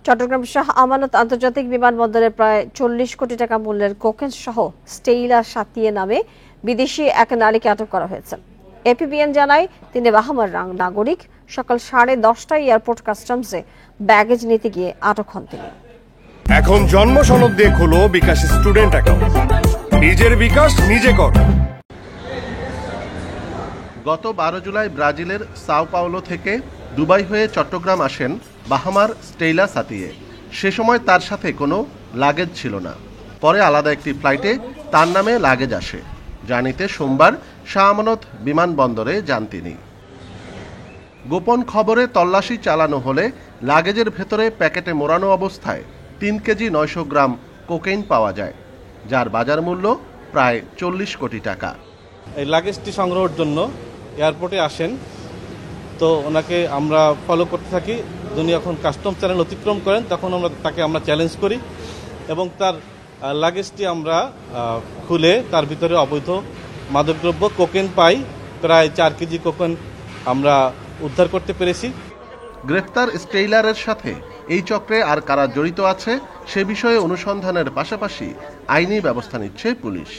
চট্টগ্রাম শাহ আমানত আন্তর্জাতিক বিমানবন্দরে প্রায় ৪০ কোটি টাকা মূল্যের কোকেন সহ স্টেইলা সাতিয়ে নামে বিদেশি এক নারীকে আটক করা হয়েছে। এপিবিএন জানায় তিনি বাহামার নাগরিক। সকাল 10:30টায় এয়ারপোর্ট কাস্টমসে ব্যাগেজ নিতে গিয়ে আটক হন তিনি। এখন জন্ম সনদ দিয়ে খোলো বিকাশ স্টুডেন্ট অ্যাকাউন্ট। নিজের বিকাশ নিজে কর। গত 12 জুলাই ব্রাজিলের সাও পাওলো থেকে দুবাই হয়ে চট্টগ্রাম আসেন বাহামার স্টেইলা সাতিয়ে। সে সময় তার সাথে কোনো লাগেজ ছিল না। পরে আলাদা একটি ফ্লাইটে তার নামে লাগেজ আসে। যা নিতে সোমবার শাহ আমানত বিমানবন্দরে যান তিনি। গোপন খবরে তল্লাশি চালানো হলে লাগেজের ভেতরে প্যাকেটে মোড়ানো অবস্থায় 3 কেজি 900 গ্রাম কোকেইন পাওয়া যায়, যার বাজার মূল্য প্রায় 40 কোটি টাকা। এই লাগেজটি সংগ্রহের জন্য এয়ারপোর্টে আসেন, তো ওনাকে আমরা ফলো করতে থাকি। উনি যখন কাস্টম চ্যানেল অতিক্রম করেন তখন তাকে আমরা চ্যালেঞ্জ করি এবং তার লাগেজটি আমরা খুলে তার ভিতরে অবৈধ মাদকদ্রব্য কোকেন পাই। প্রায় 4 কেজি কোকেন আমরা উদ্ধার করতে পেরেছি। গ্রেফতার স্টেইলারের সাথে এই চক্রে আর কারা জড়িত আছে সে বিষয়ে অনুসন্ধানের পাশাপাশি আইনি ব্যবস্থা নিচ্ছে পুলিশ।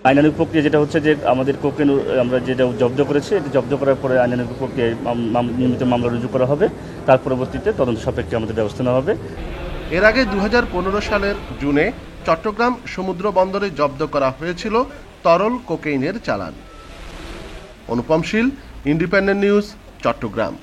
আইনানুগ প্রক্রিয়া যেটা হচ্ছে যে আমাদের কোকেন আমরা যেটা জব্দ করেছি, এটা জব্দ করার পরে আইনানুগ প্রক্রিয়ায় নিয়মিত মামলা রুজু করা হবে। তার পরবর্তীতে তদন্ত সাপেক্ষে আমাদের ব্যবস্থা নেওয়া হবে। এর আগে 2015 সালের জুনে চট্টগ্রাম সমুদ্র বন্দরে জব্দ করা হয়েছিল তরল কোকেইনের চালান। অনুপম শীল, ইন্ডিপেন্ডেন্ট নিউজ, চট্টগ্রাম।